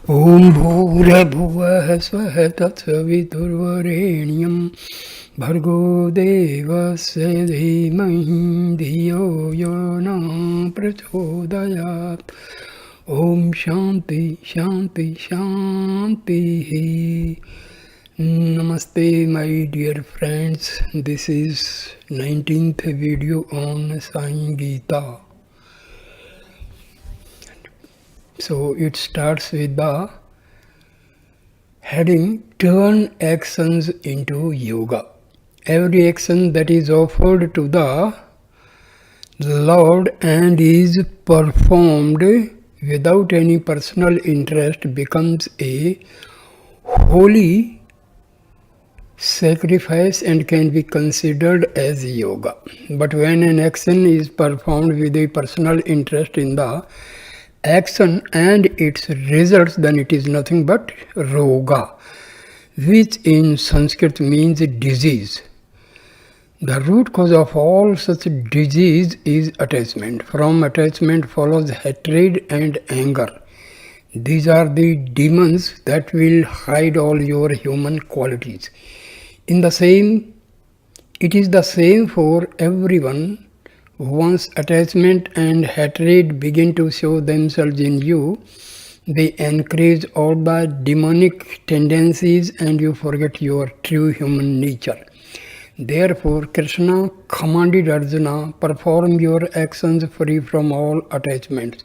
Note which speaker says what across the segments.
Speaker 1: Om Bhurabhuvah Svah Tatsaviturvarenyam Bhargo Devasya Dhimahi Dhiyo Yona Prachodayat. Om Shanti Shanti Shanti. Namaste my dear friends. This is 19th video on Sai Gita. So it starts with the heading Turn Actions into Yoga. Every action that is offered to the Lord and is performed without any personal interest becomes a holy sacrifice and can be considered as yoga. But when an action is performed with a personal interest in the action and its results, then it is nothing but roga, which in Sanskrit means disease. The root cause of all such disease is attachment. From attachment follows hatred and anger. These are the demons that will hide all your human qualities. It is the same for everyone. Once attachment and hatred begin to show themselves in you, they encourage all the demonic tendencies and you forget your true human nature. Therefore, Krishna commanded Arjuna, perform your actions free from all attachments.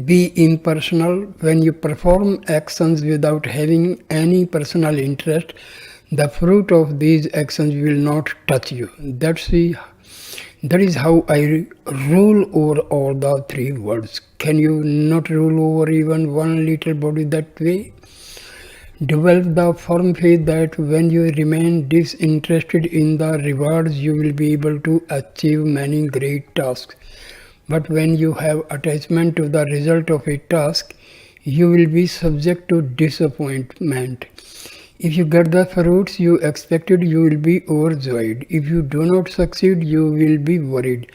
Speaker 1: Be impersonal. When you perform actions without having any personal interest, the fruit of these actions will not touch you. That is how I rule over all the three worlds. Can you not rule over even one little body that way? Develop the firm faith that when you remain disinterested in the rewards, you will be able to achieve many great tasks. But when you have attachment to the result of a task, you will be subject to disappointment. If you get the fruits you expected, you will be overjoyed. If you do not succeed, you will be worried.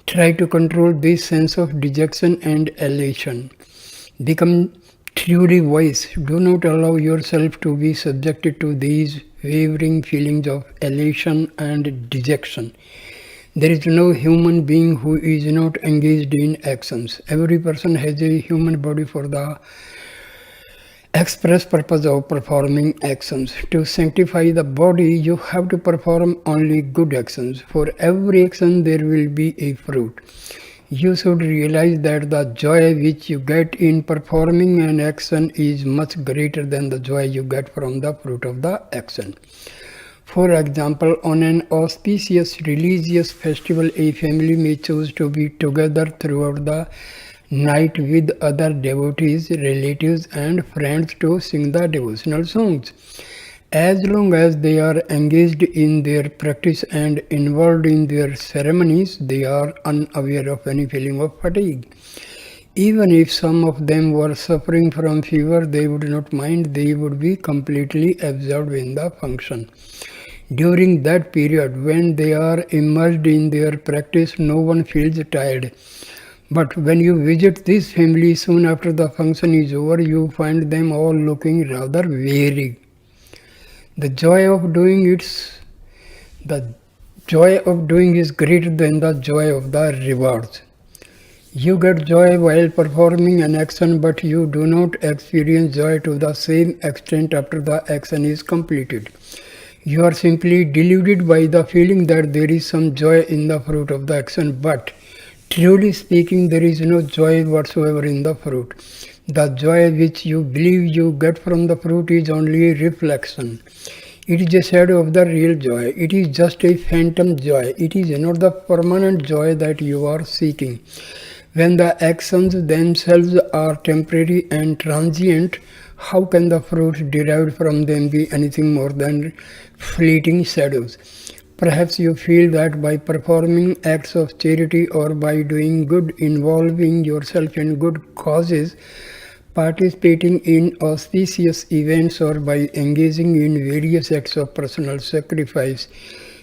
Speaker 1: Try to control this sense of dejection and elation. Become truly wise. Do not allow yourself to be subjected to these wavering feelings of elation and dejection. There is no human being who is not engaged in actions. Every person has a human body for the express purpose of performing actions. To sanctify the body, you have to perform only good actions. For every action, there will be a fruit. You should realize that the joy which you get in performing an action is much greater than the joy you get from the fruit of the action. For example, on an auspicious religious festival, a family may choose to be together throughout the night with other devotees, relatives and friends to sing the devotional songs. As long as they are engaged in their practice and involved in their ceremonies, they are unaware of any feeling of fatigue. Even if some of them were suffering from fever, they would not mind. They would be completely absorbed in the function. During that period, when they are immersed in their practice, no one feels tired. But when you visit this family soon after the function is over, you find them all looking rather weary. The joy of doing is greater than the joy of the rewards. You get joy while performing an action, but you do not experience joy to the same extent after the action is completed. You are simply deluded by the feeling that there is some joy in the fruit of the action, but truly speaking, there is no joy whatsoever in the fruit. The joy which you believe you get from the fruit is only a reflection. It is a shadow of the real joy. It is just a phantom joy. It is not the permanent joy that you are seeking. When the actions themselves are temporary and transient, how can the fruits derived from them be anything more than fleeting shadows? Perhaps you feel that by performing acts of charity or by doing good, involving yourself in good causes, participating in auspicious events or by engaging in various acts of personal sacrifice,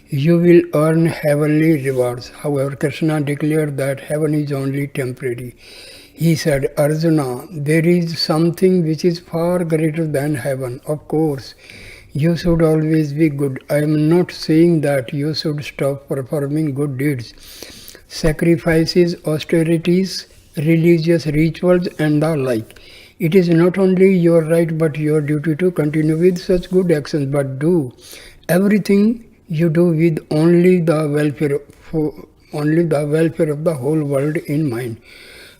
Speaker 1: you will earn heavenly rewards. However, Krishna declared that heaven is only temporary. He said, Arjuna, there is something which is far greater than heaven. Of course, you should always be good. I am not saying that you should stop performing good deeds, sacrifices, austerities, religious rituals, and the like. It is not only your right but your duty to continue with such good actions, but do everything you do with only the welfare of the whole world in mind.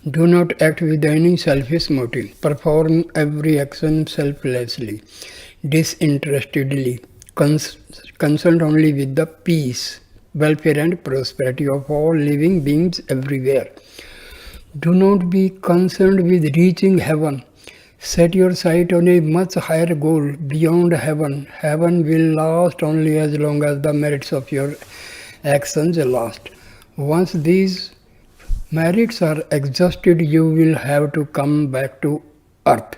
Speaker 1: Do not act with any selfish motive. Perform every action selflessly, disinterestedly, concerned only with the peace, welfare and prosperity of all living beings everywhere. Do not be concerned with reaching heaven. Set your sight on a much higher goal beyond heaven. Heaven will last only as long as the merits of your actions last. Once these merits are exhausted, you will have to come back to earth.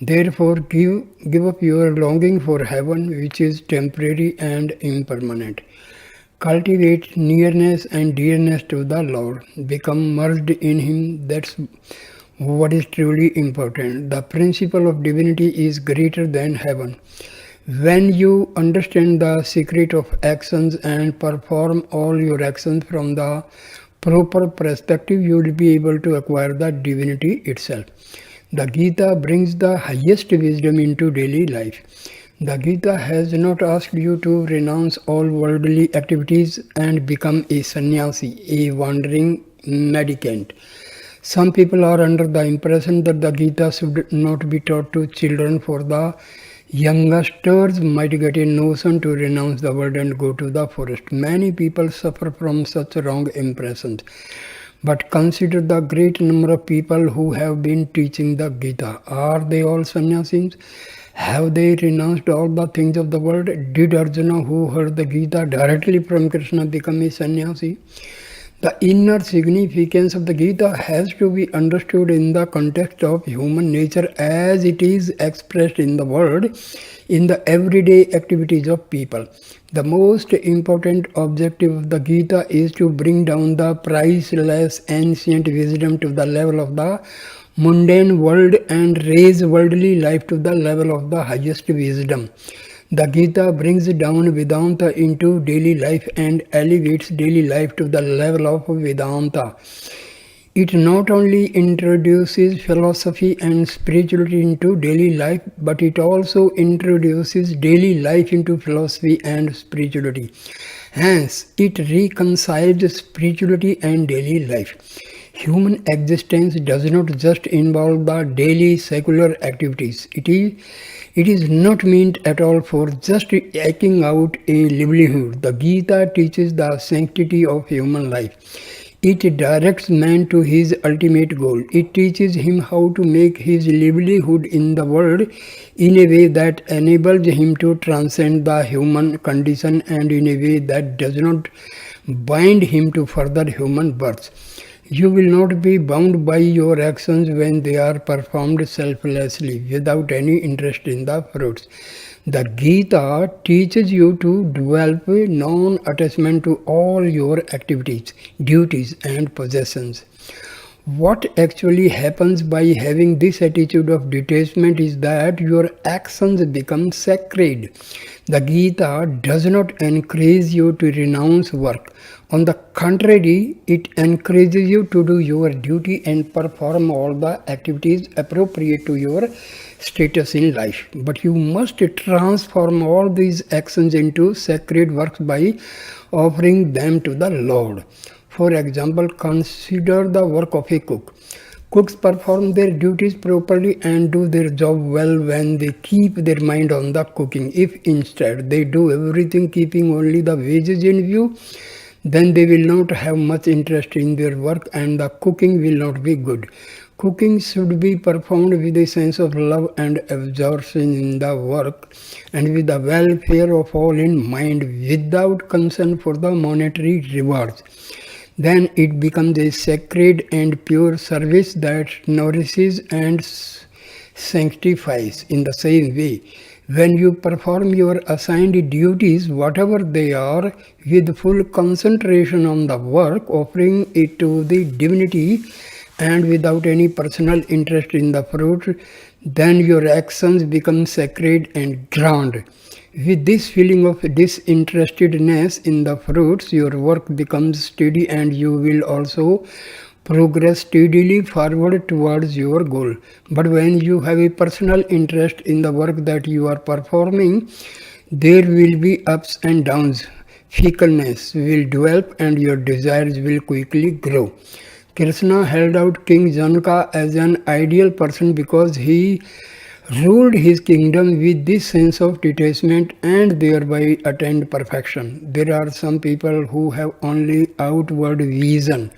Speaker 1: Therefore, give up your longing for heaven, which is temporary and impermanent. Cultivate nearness and dearness to the Lord. Become merged in Him. That's what is truly important. The principle of divinity is greater than heaven. When you understand the secret of actions and perform all your actions from the proper perspective, you will be able to acquire the divinity itself. The Gita brings the highest wisdom into daily life. The Gita has not asked you to renounce all worldly activities and become a sannyasi, a wandering mendicant. Some people are under the impression that the Gita should not be taught to children, for the youngsters might get a notion to renounce the world and go to the forest. Many people suffer from such wrong impressions. But consider the great number of people who have been teaching the Gita. Are they all sannyasis? Have they renounced all the things of the world? Did Arjuna, who heard the Gita directly from Krishna, become a sannyasi? The inner significance of the Gita has to be understood in the context of human nature as it is expressed in the world, in the everyday activities of people. The most important objective of the Gita is to bring down the priceless ancient wisdom to the level of the mundane world and raise worldly life to the level of the highest wisdom. The Gita brings down Vedanta into daily life and elevates daily life to the level of Vedanta. It not only introduces philosophy and spirituality into daily life, but it also introduces daily life into philosophy and spirituality. Hence, it reconciles spirituality and daily life. Human existence does not just involve the daily secular activities. It is not meant at all for just eking out a livelihood. The Gita teaches the sanctity of human life. It directs man to his ultimate goal. It teaches him how to make his livelihood in the world in a way that enables him to transcend the human condition and in a way that does not bind him to further human births. You will not be bound by your actions when they are performed selflessly, without any interest in the fruits. The Gita teaches you to develop non-attachment to all your activities, duties and possessions. What actually happens by having this attitude of detachment is that your actions become sacred. The Gita does not encourage you to renounce work. On the contrary, it encourages you to do your duty and perform all the activities appropriate to your status in life. But you must transform all these actions into sacred works by offering them to the Lord. For example, consider the work of a cook. Cooks perform their duties properly and do their job well when they keep their mind on the cooking. If instead they do everything keeping only the wages in view, then they will not have much interest in their work and the cooking will not be good. Cooking should be performed with a sense of love and absorption in the work and with the welfare of all in mind, without concern for the monetary rewards. Then it becomes a sacred and pure service that nourishes and sanctifies. In the same way, when you perform your assigned duties, whatever they are, with full concentration on the work, offering it to the divinity and without any personal interest in the fruit, then your actions become sacred and grand. With this feeling of disinterestedness in the fruits, your work becomes steady and you will also progress steadily forward towards your goal. But when you have a personal interest in the work that you are performing, there will be ups and downs. Fickleness will develop and your desires will quickly grow. Krishna held out King Janaka as an ideal person because he ruled his kingdom with this sense of detachment and thereby attained perfection. There are some people who have only outward vision.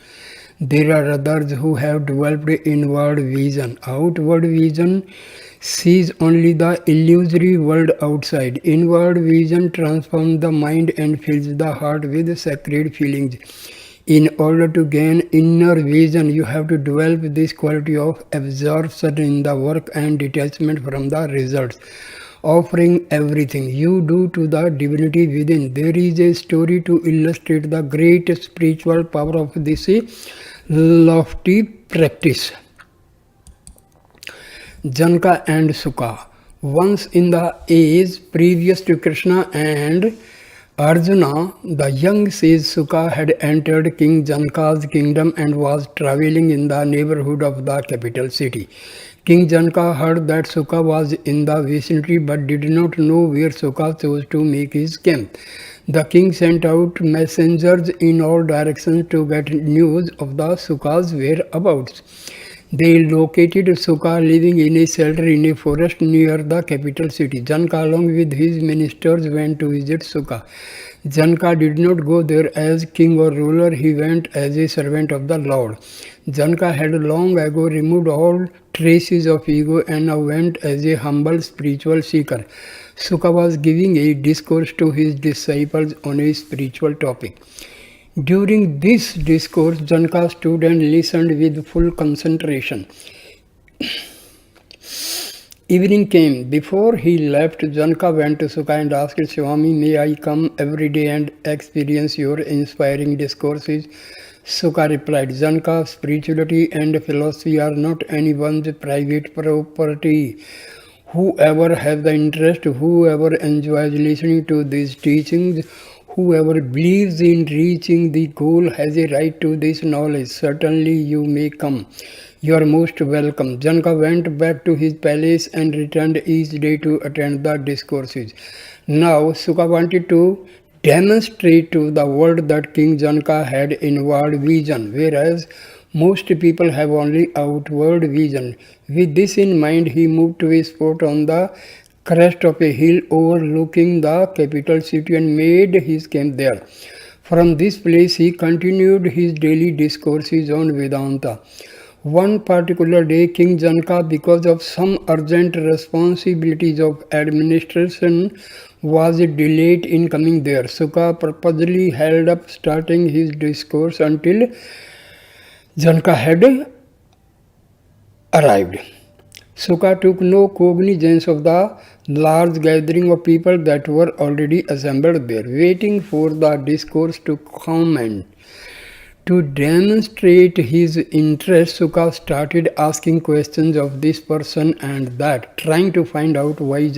Speaker 1: There are others who have developed inward vision. Outward vision sees only the illusory world outside. Inward vision transforms the mind and fills the heart with sacred feelings. In order to gain inner vision, you have to develop this quality of absorption in the work and detachment from the results, offering everything you do to the divinity within. There is a story to illustrate the great spiritual power of this lofty practice. Janaka and Sukha. Once in the age previous to Krishna and Arjuna, the young sage Sukha had entered King Janaka's kingdom and was traveling in the neighborhood of the capital city. King Janaka heard that Sukha was in the vicinity but did not know where Sukha chose to make his camp. The king sent out messengers in all directions to get news of the Sukha's whereabouts. They located Sukha living in a shelter in a forest near the capital city. Janaka along with his ministers went to visit Sukha. Janaka did not go there as king or ruler, he went as a servant of the Lord. Janaka had long ago removed all traces of ego and now went as a humble spiritual seeker. Sukha was giving a discourse to his disciples on a spiritual topic. During this discourse, Janaka stood and listened with full concentration. Evening came. Before he left, Janaka went to Sukha and asked, Swami, may I come every day and experience your inspiring discourses? Sukha replied, Janaka, spirituality and philosophy are not anyone's private property. Whoever has the interest, whoever enjoys listening to these teachings, whoever believes in reaching the goal has a right to this knowledge. Certainly you may come. You are most welcome. Janaka went back to his palace and returned each day to attend the discourses. Now Sukha wanted to demonstrate to the world that King Janaka had inward vision, whereas most people have only outward vision. With this in mind, he moved to a spot on the crest of a hill overlooking the capital city and made his camp there. From this place, he continued his daily discourses on Vedanta. One particular day, King Janaka, because of some urgent responsibilities of administration, was delayed in coming there. Sukha purposely held up starting his discourse until Janaka had arrived. Sukha took no cognizance of the large gathering of people that were already assembled there, waiting for the discourse to comment. To demonstrate his interest, Sukha started asking questions of this person and that, trying to find out why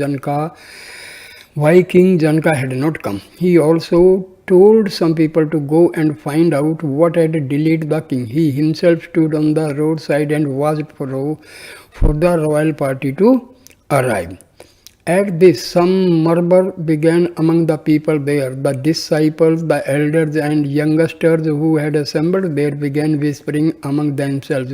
Speaker 1: King Janaka had not come. He also told some people to go and find out what had delayed the king. He himself stood on the roadside and watched for the royal party to arrive. At this, some murmur began among the people there. The disciples, the elders and youngsters who had assembled there began whispering among themselves.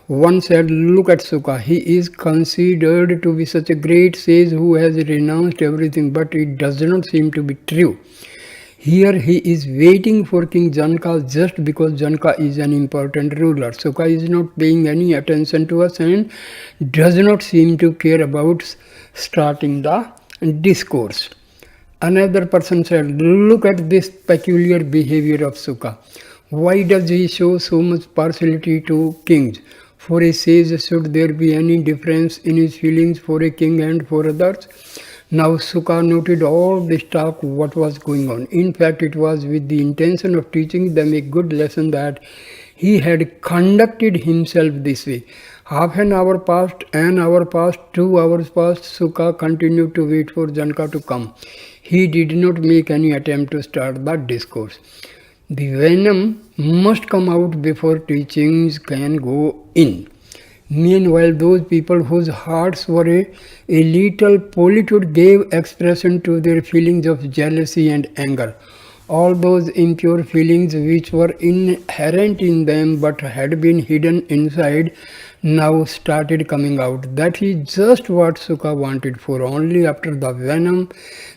Speaker 1: One said, look at Sukha. He is considered to be such a great sage who has renounced everything, but it does not seem to be true. Here he is waiting for King Janaka just because Janaka is an important ruler. Sukha is not paying any attention to us and does not seem to care about starting the discourse. Another person said, look at this peculiar behavior of Sukha. Why does he show so much partiality to kings? For a sage, should there be any difference in his feelings for a king and for others? Now Sukha noted all this talk, what was going on. In fact, it was with the intention of teaching them a good lesson that He had conducted himself this way. Half an hour passed, an hour passed, 2 hours passed. Sukha continued to wait for Janaka to come. He did not make any attempt to start the discourse. The venom must come out before teachings can go in. Meanwhile, those people whose hearts were a little polluted gave expression to their feelings of jealousy and anger. All those impure feelings which were inherent in them but had been hidden inside now started coming out. That is just what Sukha wanted, for only after the venom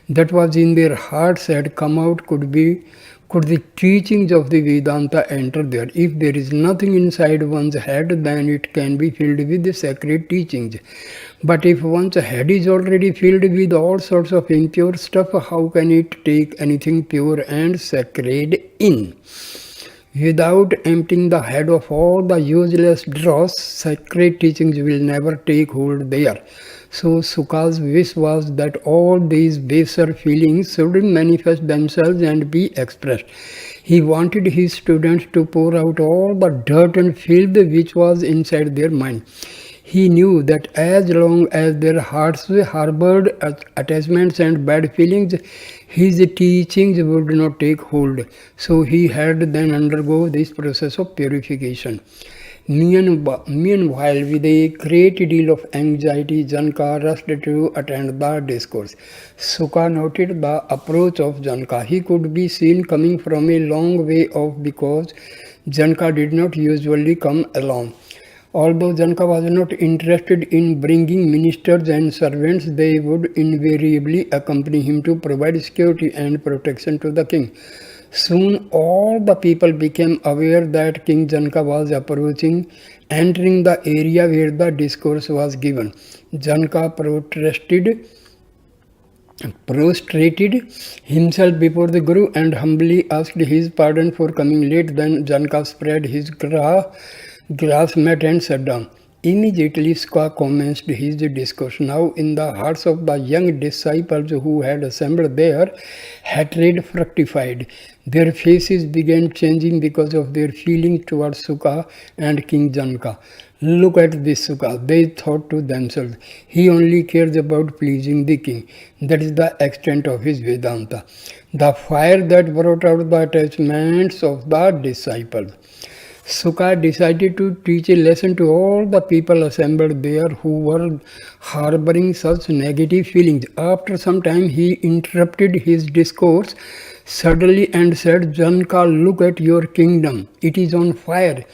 Speaker 1: that was in their hearts had come out could the teachings of the Vedanta enter there. If there is nothing inside one's head, then it can be filled with the sacred teachings. But if one's head is already filled with all sorts of impure stuff, how can it take anything pure and sacred in? Without emptying the head of all the useless dross, sacred teachings will never take hold there. So Sukha's wish was that all these baser feelings should manifest themselves and be expressed. He wanted his students to pour out all the dirt and filth which was inside their mind. He knew that as long as their hearts harbored attachments and bad feelings, his teachings would not take hold. So he had then undergo this process of purification. Meanwhile, with a great deal of anxiety, Janaka rushed to attend the discourse. Sukha noted the approach of Janaka. He could be seen coming from a long way off because Janaka did not usually come alone. Although Janaka was not interested in bringing ministers and servants, they would invariably accompany him to provide security and protection to the king. Soon all the people became aware that King Janaka was approaching, entering the area where the discourse was given. Janaka prostrated himself before the Guru and humbly asked his pardon for coming late. Then Janaka spread his grass mat and sat down. Immediately Sukha commenced his discourse. Now in the hearts of the young disciples who had assembled there, hatred fructified. Their faces began changing because of their feeling towards Sukha and King Janaka. Look at this Sukha, they thought to themselves. He only cares about pleasing the king. That is the extent of his Vedanta. The fire that brought out the attachments of the disciples. Sukha decided to teach a lesson to all the people assembled there who were harboring such negative feelings. After some time, he interrupted his discourse suddenly and said, Janaka, look at your kingdom. It is on fire.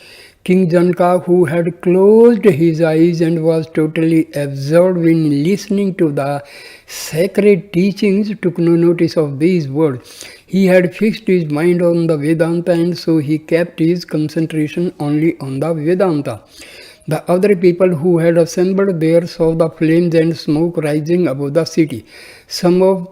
Speaker 1: King Janaka, who had closed his eyes and was totally absorbed in listening to the sacred teachings, took no notice of these words. He had fixed his mind on the Vedanta, and so he kept his concentration only on the Vedanta. The other people who had assembled there saw the flames and smoke rising above the city. Some of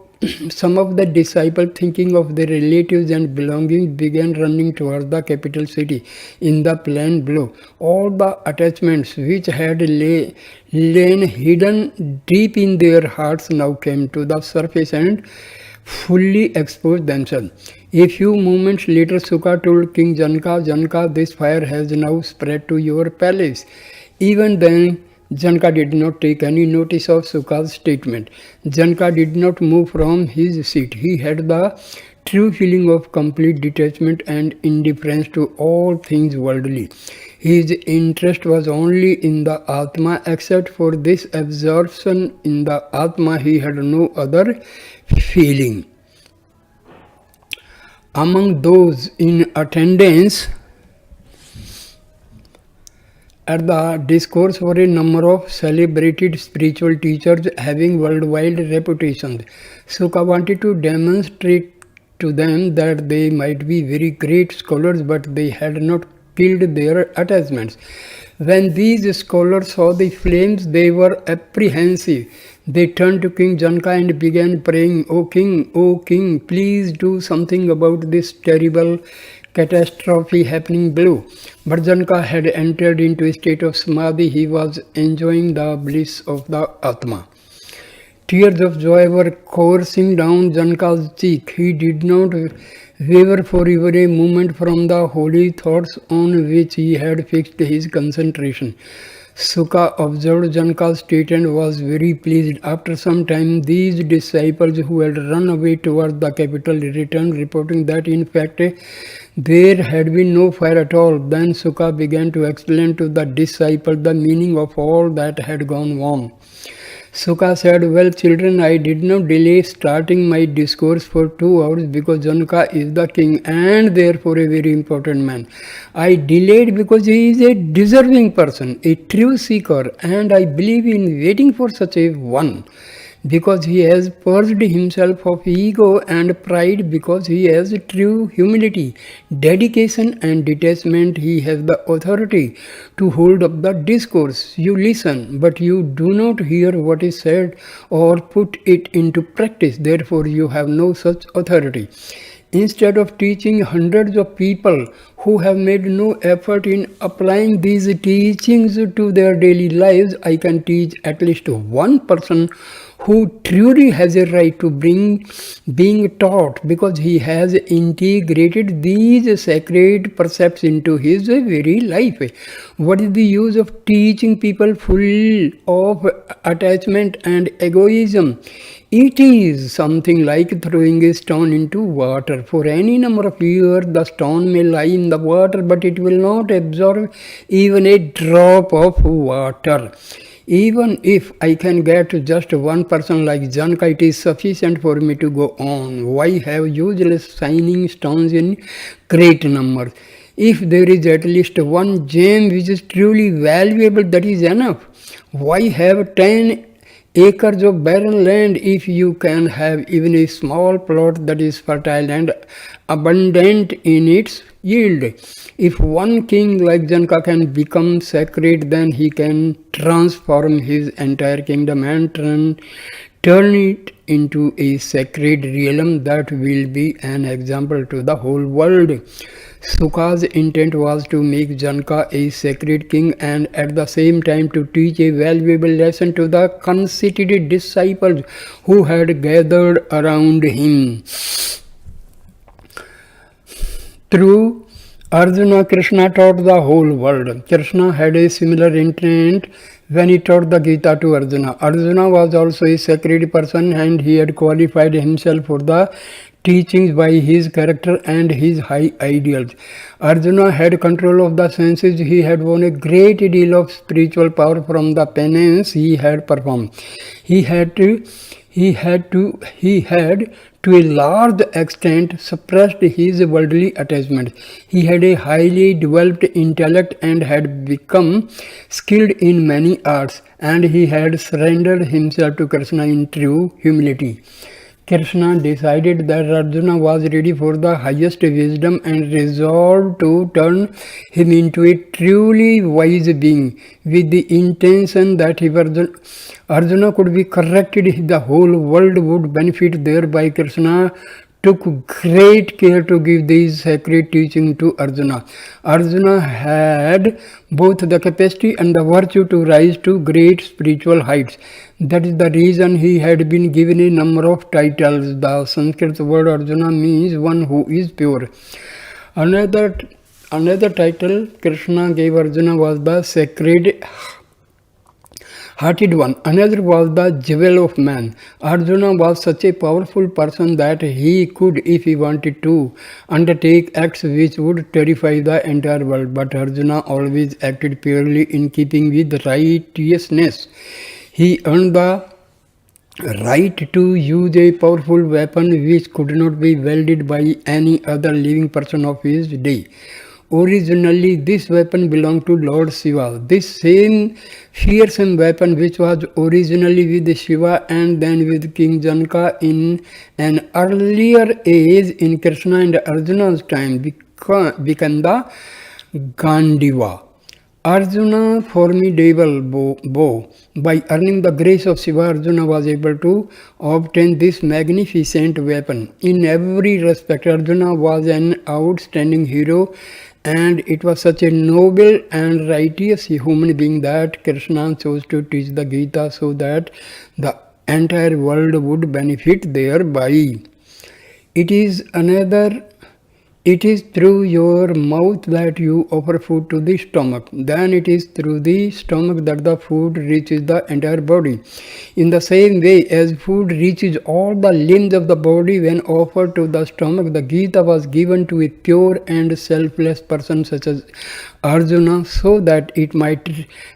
Speaker 1: the disciples, thinking of their relatives and belongings, began running towards the capital city in the plain below. All the attachments which had lain hidden deep in their hearts now came to the surface and fully exposed themselves. A few moments later, Sukha told King Janaka, Janaka, this fire has now spread to your palace. Even then, Janaka did not take any notice of Sukha's statement. Janaka did not move from his seat. He had the true feeling of complete detachment and indifference to all things worldly. His interest was only in the Atma. Except for this absorption in the Atma, he had no other feeling. Among those in attendance at the discourse were a number of celebrated spiritual teachers having worldwide reputations. Sukha wanted to demonstrate to them that they might be very great scholars, but they had not killed their attachments. When these scholars saw the flames, they were apprehensive. They turned to King Janaka and began praying, O king, please do something about this terrible catastrophe happening below. But Janaka had entered into a state of samadhi. He was enjoying the bliss of the Atma. Tears of joy were coursing down Janaka's cheek. He did not waver for even a moment from the holy thoughts on which he had fixed his concentration. Sukha observed Janaka's state and was very pleased. After some time, these disciples who had run away towards the capital returned, reporting that in fact there had been no fire at all. Then Sukha began to explain to the disciples the meaning of all that had gone on. Sukha said, "Well, children, I did not delay starting my discourse for 2 hours because Janaka is the king and therefore a very important man. I delayed because he is a deserving person, a true seeker, and I believe in waiting for such a one. Because he has purged himself of ego and pride, because he has true humility, dedication and detachment, he has the authority to hold up the discourse. You listen, but you do not hear what is said or put it into practice. Therefore, you have no such authority. Instead of teaching hundreds of people who have made no effort in applying these teachings to their daily lives, I can teach at least one person who truly has a right to being taught because he has integrated these sacred precepts into his very life. What is the use of teaching people full of attachment and egoism? It is something like throwing a stone into water. For any number of years, the stone may lie in the water, but it will not absorb even a drop of water. Even if I can get just one person like Janaka, it is sufficient for me to go on. Why have useless shining stones in great numbers? If there is at least one gem which is truly valuable, that is enough. Why have 10 acres of barren land if you can have even a small plot that is fertile and abundant in its yield? If one king like Janaka can become sacred, then he can transform his entire kingdom and turn it into a sacred realm that will be an example to the whole world. Sukha's intent was to make Janaka a sacred king and at the same time to teach a valuable lesson to the conceited disciples who had gathered around him. Through Arjuna, Krishna taught the whole world. Krishna had a similar intent when he taught the Gita to Arjuna. Arjuna was also a sacred person and he had qualified himself for the teachings by his character and his high ideals. Arjuna had control of the senses. He had won a great deal of spiritual power from the penance he had performed. He had to a large extent suppressed his worldly attachment. He had a highly developed intellect and had become skilled in many arts, and he had surrendered himself to Krishna in true humility. Krishna decided that Arjuna was ready for the highest wisdom and resolved to turn him into a truly wise being. With the intention that if Arjuna could be corrected, the whole world would benefit thereby. Krishna took great care to give these sacred teachings to Arjuna. Arjuna had both the capacity and the virtue to rise to great spiritual heights. That is the reason he had been given a number of titles. The Sanskrit word Arjuna means one who is pure. Another title Krishna gave Arjuna was the sacred hearted one. Another was the jewel of man. Arjuna was such a powerful person that he could, if he wanted to, undertake acts which would terrify the entire world. But Arjuna always acted purely in keeping with righteousness. He earned the right to use a powerful weapon which could not be wielded by any other living person of his day. Originally, this weapon belonged to Lord Shiva. This same fearsome weapon, which was originally with Shiva and then with King Janaka in an earlier age in Krishna and Arjuna's time, became the Gandiva. Arjuna's formidable bow. By earning the grace of Shiva, Arjuna was able to obtain this magnificent weapon. In every respect, Arjuna was an outstanding hero, and it was such a noble and righteous human being that Krishna chose to teach the Gita so that the entire world would benefit thereby. It is another It is through your mouth that you offer food to the stomach. Then it is through the stomach that the food reaches the entire body. In the same way as food reaches all the limbs of the body when offered to the stomach, the Gita was given to a pure and selfless person such as Arjuna so that it might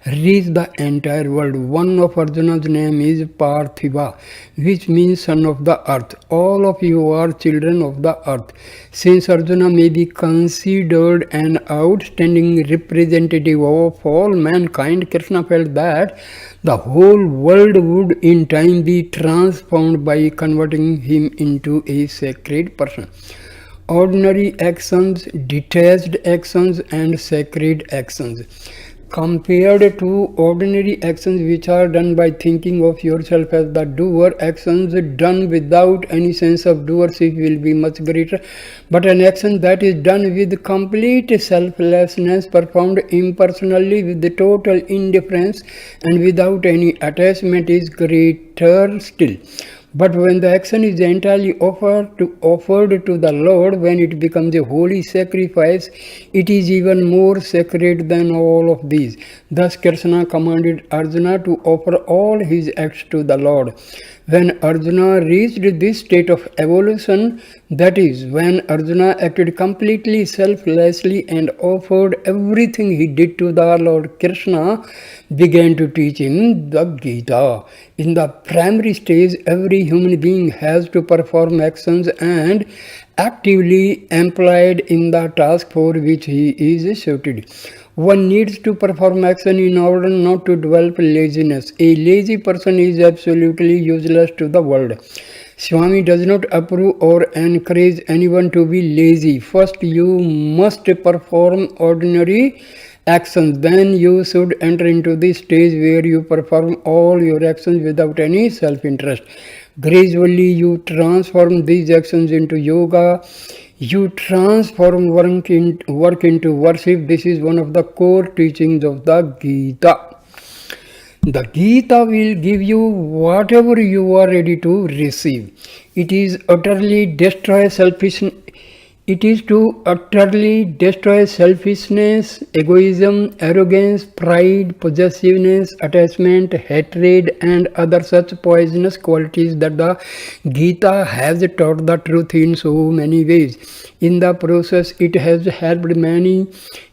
Speaker 1: reach the entire world. One of Arjuna's name is Parthiva, which means son of the earth. All of you are children of the earth. Since Arjuna may be considered an outstanding representative of all mankind, Krishna felt that the whole world would in time be transformed by converting him into a sacred person. Ordinary actions, detached actions, and sacred actions. Compared to ordinary actions which are done by thinking of yourself as the doer, actions done without any sense of doership will be much greater. But an action that is done with complete selflessness, performed impersonally with the total indifference and without any attachment is greater still. But when the action is entirely offered to the Lord, when it becomes a holy sacrifice, it is even more sacred than all of these. Thus Krishna commanded Arjuna to offer all his acts to the Lord. When Arjuna reached this state of evolution, that is, when Arjuna acted completely selflessly and offered everything he did to the Lord, Krishna began to teach him the Gita. In the primary stage, every human being has to perform actions and actively employed in the task for which he is suited. One needs to perform action in order not to develop laziness. A lazy person is absolutely useless to the world. Swami does not approve or encourage anyone to be lazy. First, you must perform ordinary actions. Then you should enter into the stage where you perform all your actions without any self-interest. Gradually, you transform these actions into yoga. You transform work into worship. This is one of the core teachings of the Gita. The Gita will give you whatever you are ready to receive. It is to utterly destroy selfishness, egoism, arrogance, pride, possessiveness, attachment, hatred, and other such poisonous qualities that the Gita has taught the truth in so many ways. In the process, it has helped many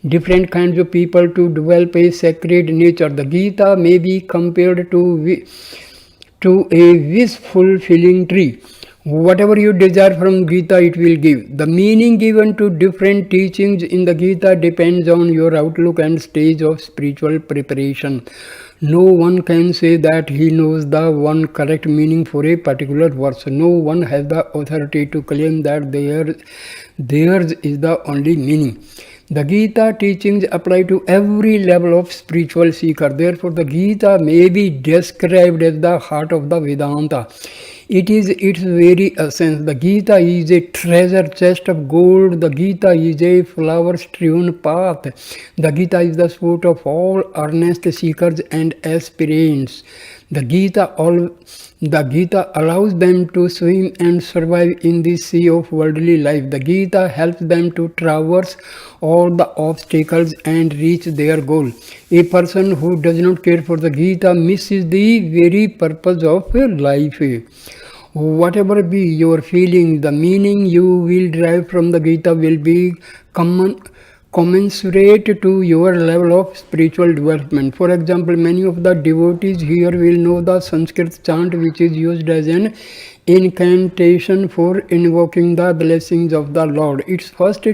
Speaker 1: different kinds of people to develop a sacred nature. The Gita may be compared to a wish-fulfilling tree. Whatever you desire from Gita, it will give. The meaning given to different teachings in the Gita depends on your outlook and stage of spiritual preparation. No one can say that he knows the one correct meaning for a particular verse. No one has the authority to claim that theirs is the only meaning. The Gita teachings apply to every level of spiritual seeker. Therefore, the Gita may be described as the heart of the Vedanta. It is its very essence. The Gita is a treasure chest of gold. The Gita is a flower-strewn path. The Gita is the sport of all earnest seekers and aspirants. The Gita allows them to swim and survive in the sea of worldly life. The Gita helps them to traverse all the obstacles and reach their goal. A person who does not care for the Gita misses the very purpose of life. Whatever be your feeling, the meaning you will derive from the Gita will be commensurate to your level of spiritual development. For example, many of the devotees here will know the Sanskrit chant which is used as an incantation for invoking the blessings of the Lord. Its first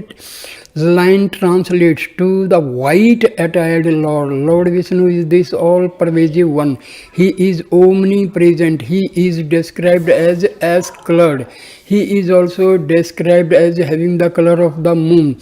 Speaker 1: line translates to the white-attired Lord. Lord Vishnu is this all-pervasive one. He is omnipresent. He is described as ash-colored. He is also described as having the color of the moon,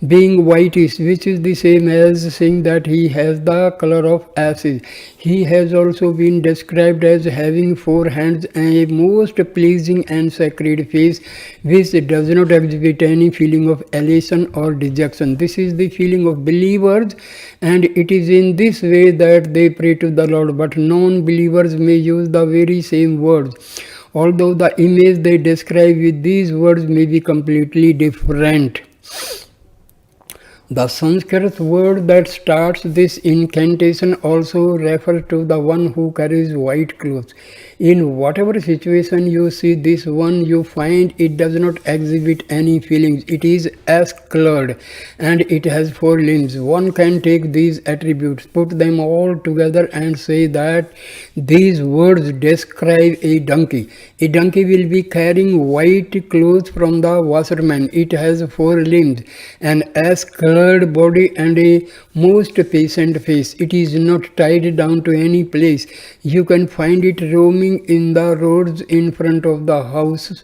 Speaker 1: being whitish, which is the same as saying that he has the color of ashes. He has also been described as having 4 hands and a most pleasing and sacred face, which does not exhibit any feeling of elation or dejection. This is the feeling of believers, and it is in this way that they pray to the Lord. But non-believers may use the very same words, although the image they describe with these words may be completely different. The Sanskrit word that starts this incantation also refers to the one who carries white clothes. In whatever situation you see this one, you find it does not exhibit any feelings. It is scarcely, and it has 4 limbs. One can take these attributes, put them all together, and say that these words describe a donkey. A donkey will be carrying white clothes from the washerman. It has 4 limbs, an scarcely body, and a most patient face. It is not tied down to any place. You can find it roaming in the roads in front of the houses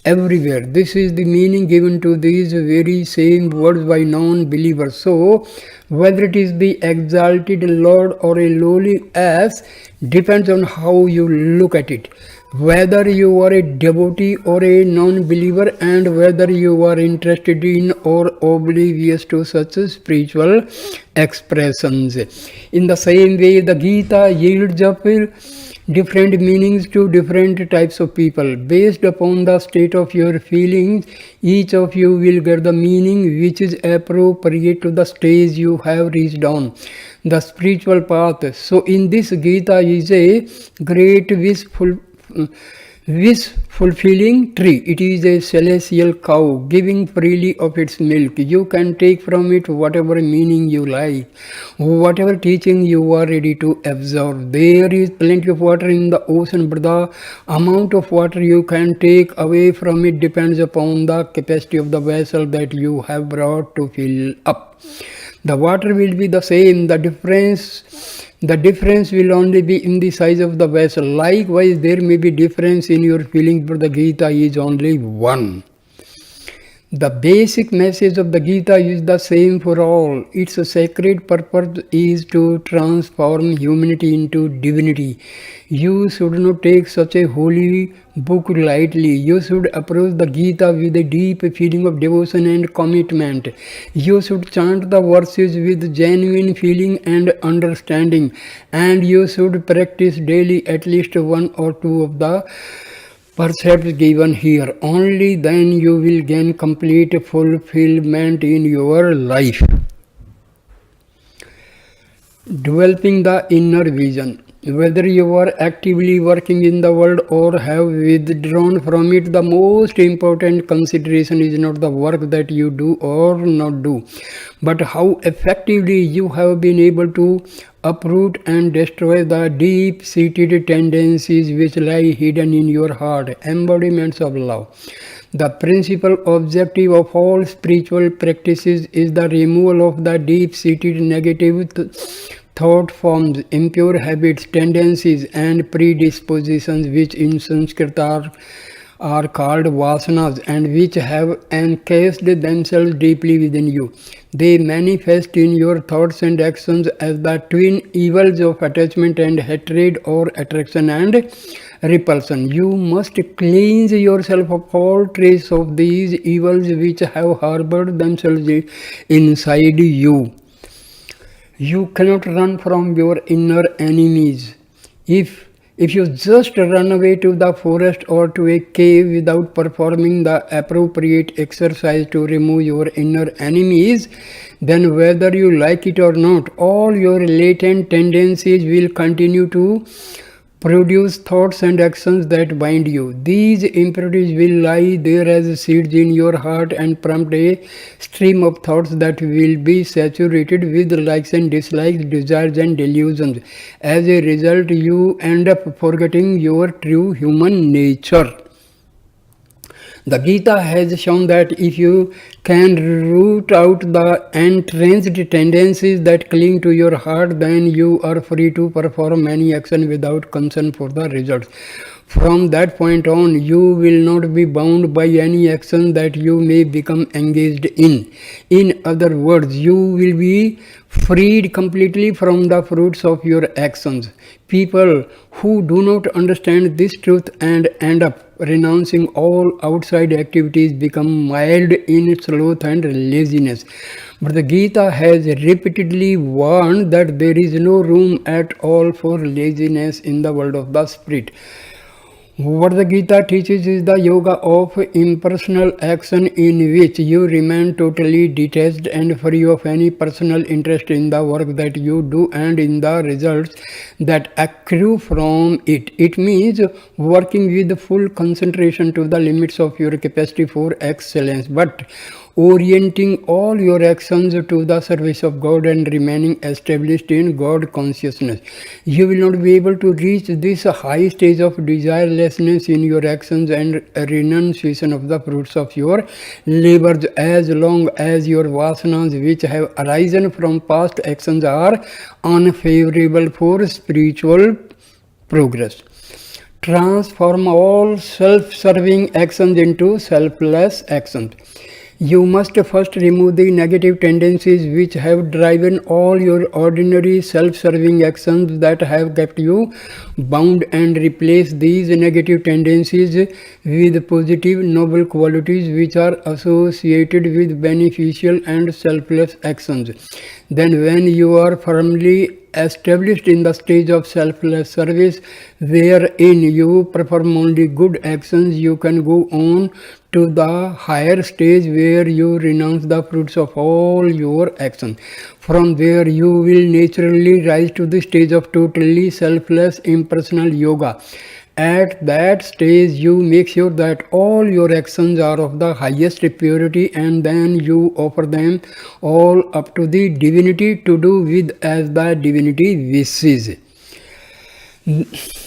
Speaker 1: everywhere. This is the meaning given to these very same words by non-believers. So, whether it is the exalted Lord or a lowly ass depends on how you look at it. Whether you are a devotee or a non-believer, and whether you are interested in or oblivious to such spiritual expressions. In the same way, the Gita yields up different meanings to different types of people. Based upon the state of your feelings, each of you will get the meaning which is appropriate to the stage you have reached on, the spiritual path. So in this Gita is a great wish-fulfilling tree. It is a celestial cow giving freely of its milk. You can take from it whatever meaning you like, whatever teaching you are ready to absorb. There is plenty of water in the ocean, but the amount of water you can take away from it depends upon the capacity of the vessel that you have brought to fill up. The water will be the same. The difference will only be in the size of the vessel. Likewise, there may be difference in your feelings, but the Gita is only one. The basic message of the Gita is the same for all. Its sacred purpose is to transform humanity into divinity. You should not take such a holy book lightly. You should approach the Gita with a deep feeling of devotion and commitment. You should chant the verses with genuine feeling and understanding, and you should practice daily at least 1 or 2 of the precepts given here. Only then you will gain complete fulfillment in your life. Developing the inner vision. Whether you are actively working in the world or have withdrawn from it, the most important consideration is not the work that you do or not do, but how effectively you have been able to uproot and destroy the deep-seated tendencies which lie hidden in your heart, embodiments of love. The principal objective of all spiritual practices is the removal of the deep-seated negative thought forms, impure habits, tendencies, and predispositions which in Sanskrit are called vasanas and which have encased themselves deeply within you. They manifest in your thoughts and actions as the twin evils of attachment and hatred, or attraction and repulsion. You must cleanse yourself of all trace of these evils which have harbored themselves inside you. You cannot run from your inner enemies. If you just run away to the forest or to a cave without performing the appropriate exercise to remove your inner enemies, then whether you like it or not, all your latent tendencies will continue to produce thoughts and actions that bind you. These impurities will lie there as seeds in your heart and prompt a stream of thoughts that will be saturated with likes and dislikes, desires and delusions. As a result, you end up forgetting your true human nature. The Gita has shown that if you can root out the entrenched tendencies that cling to your heart, then you are free to perform any action without concern for the results. From that point on, you will not be bound by any action that you may become engaged in. In other words, you will be freed completely from the fruits of your actions. People who do not understand this truth and end up renouncing all outside activities become mild in sloth and laziness. But the Gita has repeatedly warned that there is no room at all for laziness in the world of the spirit. What the Gita teaches is the yoga of impersonal action in which you remain totally detached and free of any personal interest in the work that you do and in the results that accrue from it. It means working with full concentration to the limits of your capacity for excellence, but orienting all your actions to the service of God and remaining established in God consciousness. You will not be able to reach this high stage of desirelessness in your actions and renunciation of the fruits of your labors as long as your vasanas which have arisen from past actions are unfavorable for spiritual progress. Transform all self-serving actions into selfless actions. You must first remove the negative tendencies which have driven all your ordinary self-serving actions that have kept you bound and replace these negative tendencies with positive noble qualities which are associated with beneficial and selfless actions. Then when you are firmly established in the stage of selfless service wherein you perform only good actions, you can go on to the higher stage where you renounce the fruits of all your actions. From there you will naturally rise to the stage of totally selfless impersonal yoga. At that stage you make sure that all your actions are of the highest purity, and then you offer them all up to the divinity to do with as the divinity wishes.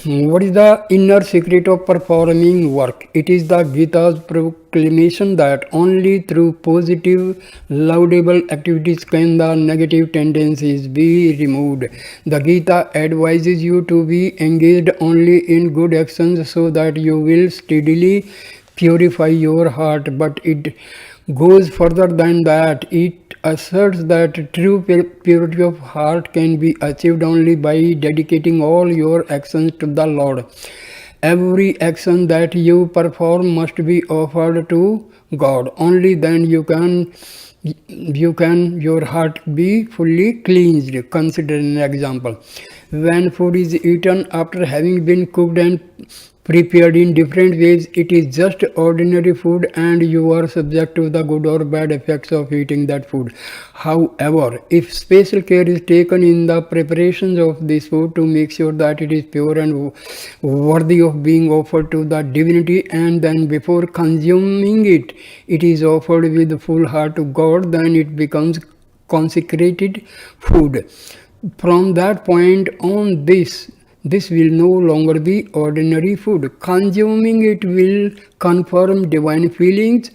Speaker 1: What is the inner secret of performing work? It is the Gita's proclamation that only through positive, laudable activities can the negative tendencies be removed. The Gita advises you to be engaged only in good actions so that you will steadily purify your heart, but it goes further than that. It asserts that true purity of heart can be achieved only by dedicating all your actions to the Lord. Every action that you perform must be offered to God. Only then your heart be fully cleansed. Consider an example. When food is eaten after having been cooked and prepared in different ways, it is just ordinary food and you are subject to the good or bad effects of eating that food. However, if special care is taken in the preparations of this food to make sure that it is pure and worthy of being offered to the divinity, and then before consuming it, it is offered with full heart to God, then it becomes consecrated food. From that point on, this will no longer be ordinary food. Consuming it will confirm divine feelings,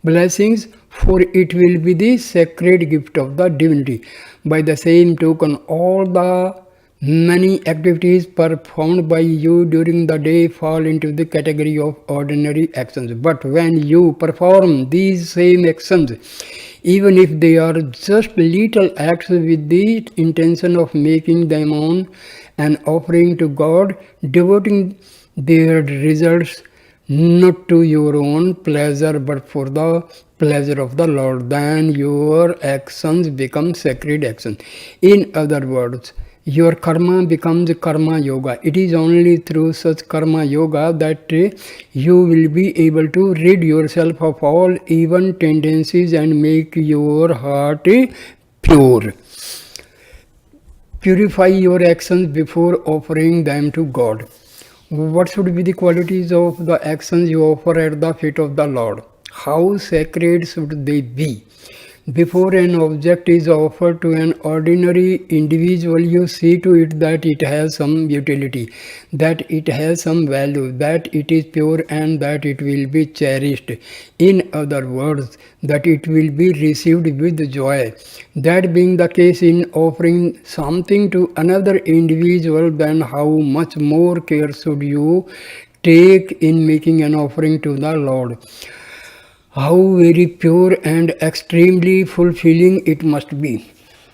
Speaker 1: blessings, for it will be the sacred gift of the divinity. By the same token, all the many activities performed by you during the day fall into the category of ordinary actions. But when you perform these same actions, even if they are just little acts with the intention of making them on an offering to God, devoting their results not to your own pleasure but for the pleasure of the Lord, then your actions become sacred actions. In other words, your karma becomes karma yoga. It is only through such karma yoga that you will be able to rid yourself of all evil tendencies and make your heart pure. Purify your actions before offering them to God. What should be the qualities of the actions you offer at the feet of the Lord? How sacred should they be? Before an object is offered to an ordinary individual, you see to it that it has some utility, that it has some value, that it is pure and that it will be cherished. In other words, that it will be received with joy. That being the case in offering something to another individual, then how much more care should you take in making an offering to the Lord? How very pure and extremely fulfilling it must be.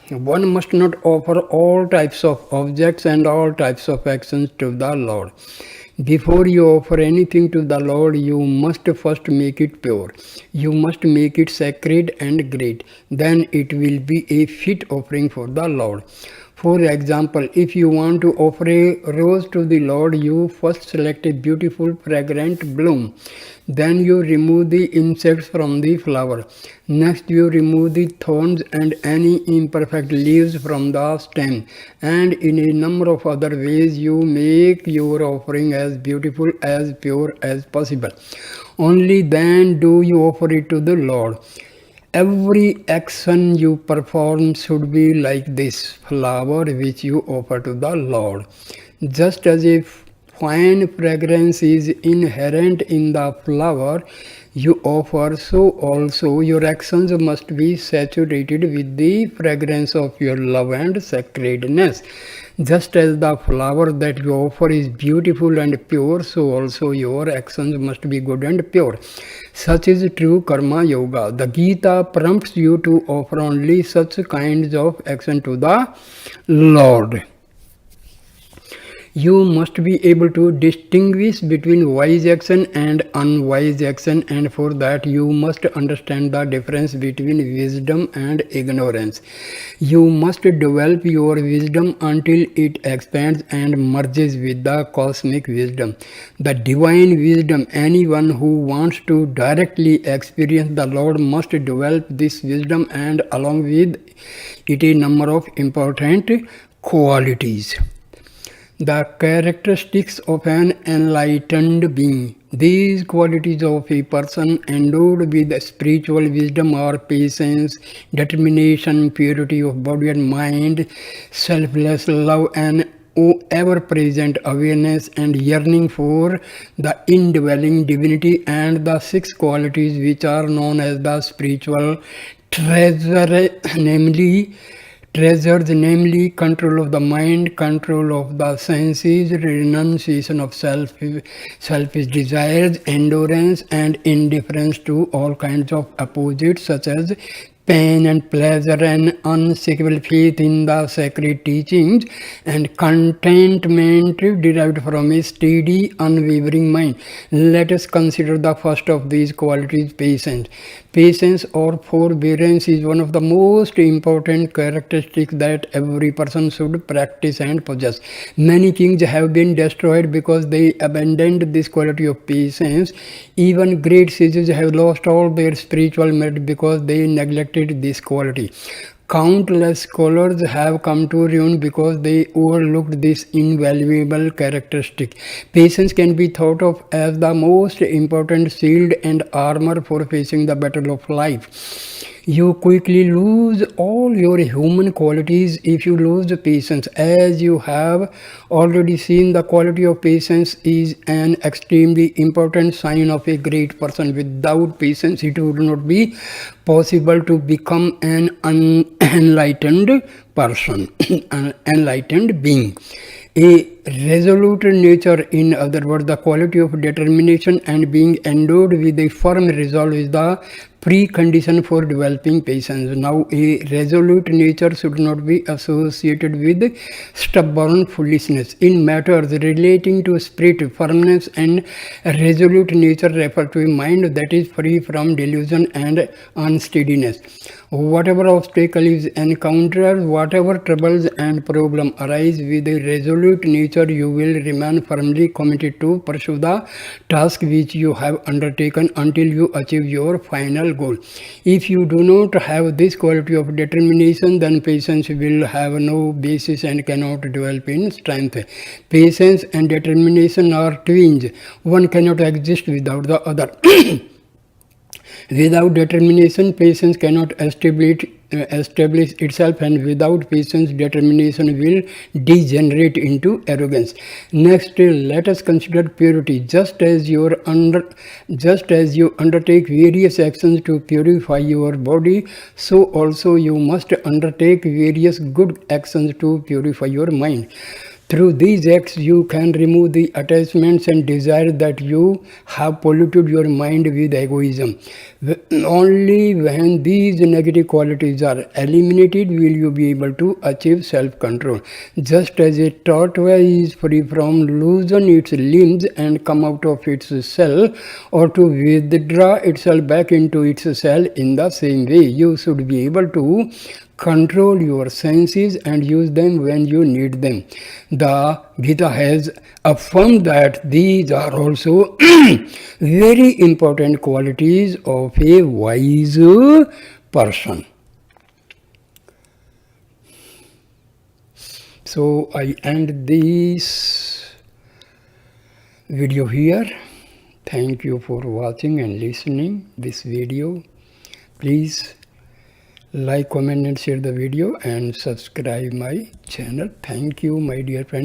Speaker 1: One must not offer all types of objects and all types of actions to the Lord. Before you offer anything to the Lord, you must first make it pure. You must make it sacred and great. Then it will be a fit offering for the Lord. For example, if you want to offer a rose to the Lord, you first select a beautiful fragrant bloom. Then you remove the insects from the flower. Next you remove the thorns and any imperfect leaves from the stem. And in a number of other ways you make your offering as beautiful, as pure as possible. Only then do you offer it to the Lord. Every action you perform should be like this flower which you offer to the Lord. Just as a fine fragrance is inherent in the flower you offer, so also your actions must be saturated with the fragrance of your love and sacredness. Just as the flower that you offer is beautiful and pure, so also your actions must be good and pure. Such is true karma yoga. The Gita prompts you to offer only such kinds of action to the Lord. You must be able to distinguish between wise action and unwise action, and for that you must understand the difference between wisdom and ignorance. You must develop your wisdom until it expands and merges with the cosmic wisdom. The divine wisdom, anyone who wants to directly experience the Lord must develop this wisdom, and along with it a number of important qualities. The characteristics of an enlightened being. These qualities of a person endowed with spiritual wisdom are patience, determination, purity of body and mind, selfless love, and ever-present awareness and yearning for the indwelling divinity, and the 6 qualities which are known as the spiritual treasures, namely control of the mind, control of the senses, renunciation of selfish desires, endurance, and indifference to all kinds of opposites such as pain and pleasure, and unshakable faith in the sacred teachings, and contentment derived from a steady, unwavering mind. Let us consider the first of these qualities, patience. Patience or forbearance is one of the most important characteristics that every person should practice and possess. Many kings have been destroyed because they abandoned this quality of patience. Even great sages have lost all their spiritual merit because they neglected this quality. Countless scholars have come to ruin because they overlooked this invaluable characteristic. Patience can be thought of as the most important shield and armor for facing the battle of life. You quickly lose all your human qualities if you lose patience. As you have already seen, the quality of patience is an extremely important sign of a great person. Without patience, it would not be possible to become an enlightened person, an enlightened being. A resolute nature, in other words, the quality of determination and being endowed with a firm resolve, is the precondition for developing patience. Now, a resolute nature should not be associated with stubborn foolishness. In matters relating to spirit, firmness and resolute nature refer to a mind that is free from delusion and unsteadiness. Whatever obstacle is encountered, whatever troubles and problem arise, with a resolute nature you will remain firmly committed to pursue the task which you have undertaken until you achieve your final goal. If you do not have this quality of determination, then patience will have no basis and cannot develop in strength. Patience and determination are twins. One cannot exist without the other. Without determination, patience cannot establish itself, and without patience, determination will degenerate into arrogance. Next, let us consider purity. Just as you undertake various actions to purify your body, so also you must undertake various good actions to purify your mind. Through these acts, you can remove the attachments and desires that you have polluted your mind with egoism. Only when these negative qualities are eliminated will you be able to achieve self-control. Just as a tortoise is free from loosen its limbs and come out of its cell, or to withdraw itself back into its cell, in the same way you should be able to control your senses and use them when you need them. The Gita has affirmed that these are also very important qualities of a wise person. So I end this video here. Thank you for watching and listening this video. Please like, comment and share the video and subscribe my channel. Thank you, my dear friends.